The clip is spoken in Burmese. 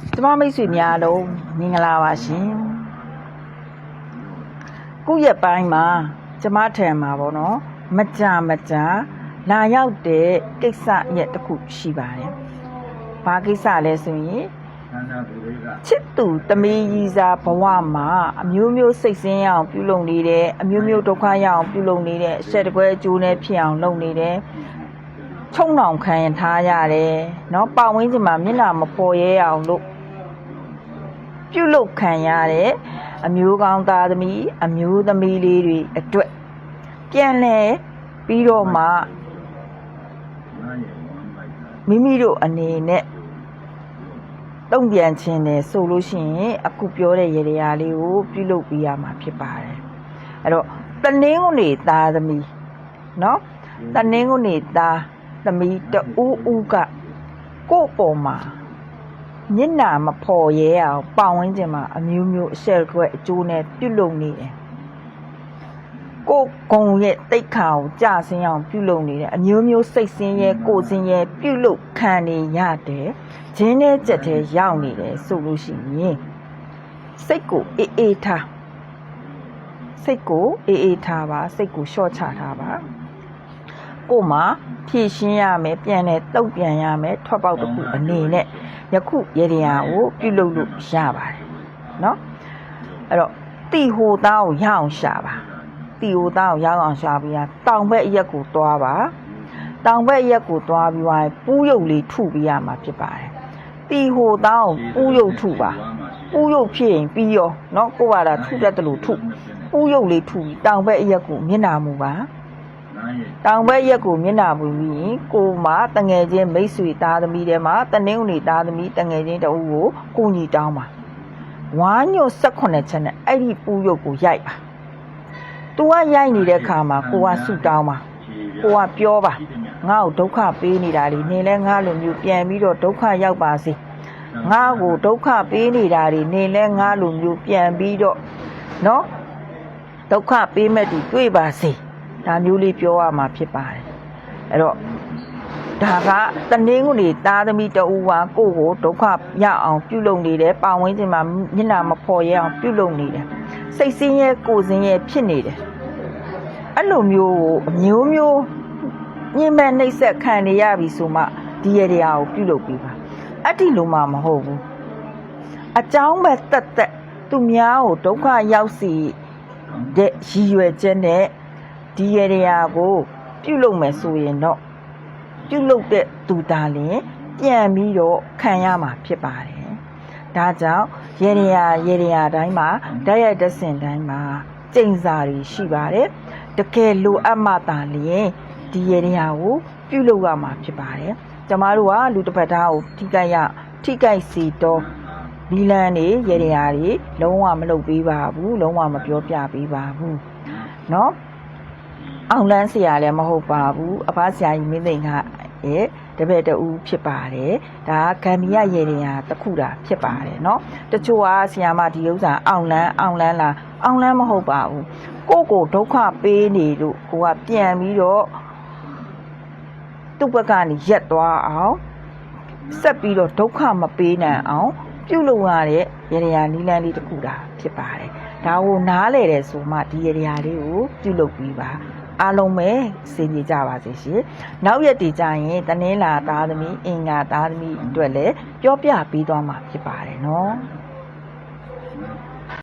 ကျမမိတ်ဆွေများလုံးမင်္ဂလာပါရှင်ခုရက်ပိုင်းမှာကျမထံမှာပေါ့နော်မကြာလာရောက်တဲ့ကိစ္စရက်တစ်ခုရှိပါတယ်ဘာကိစ္စလဲဆိုရင်ချစ်သူတမီးကြီးစားဘဝမှာအမျိုးမျိုးစိတ်ဆင်းရအောင်ပြုလုပ်နေတယ်အမျိုးမျိုးဒုက္ခရအောင်ပြုလုပ်နေတယ်အဆက်တကွဲအကျိုးနဲ့ဖြစ်အောင်လုပ်နေတယ်ချုံနှောင်ခံရထားရတယ်เนาะပတ်ဝန်းကျင်မှာမျက်နှာမပေါ်ရဲအောင်လို့ပြုလုပ်ခံရတဲ့အမျိုးကောင်းသားသမီးအမျိုးသမီးလေးတွေအတွက်ပြန်လဲပြီးတော့မှမိမိတို့အနေနဲ့တုံ့ပြန်ခြင်းတယ်ဆိုလို့ရှိရင်အခုပြောတဲ့ရေရာလေးကိုပြုလုပ်ပြရမှာဖြစ်ပါတယ်အဲ့တော့တနင်္ဂနွေသားသမီးเนาะတနင်္ဂနွေသားသမီးတူဦးကကိုယ့်ပေါ်မှာမျက်နှာမဖော်ရဲအောင်ပတ်ဝန်းကျင်မှာအမျိုးမျိုးအဆက်အကွဲအကျိုးနဲ့ပြုလုပ်နေတယ်ကိုဂုံရဲ့တိတ်ခါကိုကြဆင်းအောင်ပြုလုပ်နေတယ်အမျိုးမျိုးစိတ်ဆင်းရဲကိုယ်ဆင်းရဲပြုလုပ်ခံနေရတယ်ဂျင်းနဲ့ကြက်တဲ့ရောက်နေတယ်ဆိုလို့ရှိရင်စိတ်ကိုအေးထားစိတ်ကိုအေးထားပါစိတ်ကိုလျှော့ချထားပါကိုမှဖြည့်ရှင်းရမယ်ပြန်လဲတုတ်ပြန်ရမယ်ထွက်ပေါက်တစ်ခုအနေနဲ့ယခုရေရာကိုပြုလုပ်လို့ရပါတယ်เนาะအဲ့တော့တီဟိုသားကိုရအောင်ရှာပါတီဟိုသားကိုရအောင်ရှာပြီးတောင်ဘက်အရက်ကိုသွားပါတောင်ဘက်အရက်ကိုသွားပြီးသွားပူးရုပ်လေးထုပြီးရမှာဖြစ်ပါတယ်တီဟိုသားကိုပူးရုပ်ထုပါပူးရုပ်ဖြစ်ရင်ပြီးရောเนาะကိုကတာထုတတ်တယ်လို့ထုပူးရုပ်လေးထုပြီးတောင်ဘက်အရက်ကိုမျက်နှာမူပါတောင်ဘက်ရက်ကိုမျက်နှာပူပြီးကိုမှတငယ်ချင်းမိတ်ဆွေသားသမီးတွေမှာတနင်္ဂနွေသားသမီးတငယ်ချင်းတအုပ်ကိုကိုညီတောင်းပါဝါညွတ်18ချက်နဲ့အဲ့ဒီပူရုပ်ကိုရိုက်ပါသူကရိုက်နေတဲ့ခါမှာကိုကဆုတောင်းပါကိုကပြောပါငါ့ကိုဒုက္ခပေးနေတာလေနေလဲငါလိုမျိုးပြန်ပြီးတော့ဒုက္ခရောက်ပါစေငါ့ကိုဒုက္ခပေးနေတာတွေနေလဲငါလိုမျိုးပြန်ပြီးတော့เนาะဒုက္ခပေးမဲ့သူတွေ့ပါစေဒါမျိုးလေးပြောရမှာဖြစ်ပါတယ်အဲ့တော့ဒါကတနင်္ဂနွေသားသမီးတဦးကကိုယ့်ကိုဒုက္ခရအောင်ပြုလုပ်နေတယ်ပတ်ဝန်းကျင်မှာမျက်နှာမဖော်ရဲအောင်ပြုလုပ်နေတယ်စိတ်ဆင်းရဲကိုယ်ဆင်းရဲဖြစ်နေတယ်အဲ့လိုမျိုးကိုအမျိုးမျိုးညှဉ်းပန်းနှိပ်စက်ခံနေရပြီဆိုမှဒီရတရားကိုပြုလုပ်ပြီးပါအဲ့ဒီလိုမှမဟုတ်ဘူးအကြောင်းပဲတက်သူများကိုဒုက္ခရောက်စီတဲ့ရည်ရွယ်ချက်နဲ့ဒီရရာကိုပြုလုပ်မယ်ဆိုရင်တော့ပြုလုပ်တဲ့သူသားလင်ပြန်ပြီးတော့ခံရမှာဖြစ်ပါတယ်ဒါကြောင့်ရရာတိုင်းမှာဓာတ်ရိုက်တဲ့စင်တိုင်းမှာကျိန်စာတွေရှိပါတယ်တကယ်လိုအပ်မှသာလျင်ဒီရရာကိုပြုလုပ်ရမှာဖြစ်ပါတယ်ကျမတို့ကလူတစ်ဖက်သားကိုထိခိုက်စီတော့လီလန်းနေရရာတွေလုံးဝမလုပ်ပေးပါဘူးလုံးဝမပြောပြပေးပါဘူးเนาะအောင်လန်းဆရာလည်းမဟုတ်ပါဘူးအဖဆရာကြီးမင်းသိန်းကရဲ့တပည့်တူဖြစ်ပါတယ်ဒါကဂမ်ဘီယာရေရင်ဟာတခုတာဖြစ်ပါတယ်เนาะတချို့ကဆရာမဒီဥစ္စာအောင်လန်းလားအောင်လန်းမဟုတ်ပါဘူးကိုဒုက္ခပေးနေလို့ကိုကပြန်ပြီးတော့သူ့ဘက်ကနေရက်သွားအောင်ဆက်ပြီးတော့ဒုက္ခမပေးနိုင်အောင်ပြုလုပ်ရတဲ့ရေရာနီလန်းလေးတခုတာဖြစ်ပါတယ်ဒါကိုနားလေတယ်ဆိုမှဒီရေရာလေးကိုပြုလုပ်ပြီးပါအားလုံးပဲစေပြေကြပါစေရှင်နောက်ရက်တည်ကြရင်တနင်္လာသားသမီးအင်္ဂါသားသမီးအတွက်လည်းပြောပြပေးသွားမှာဖြစ်ပါတယ်နော်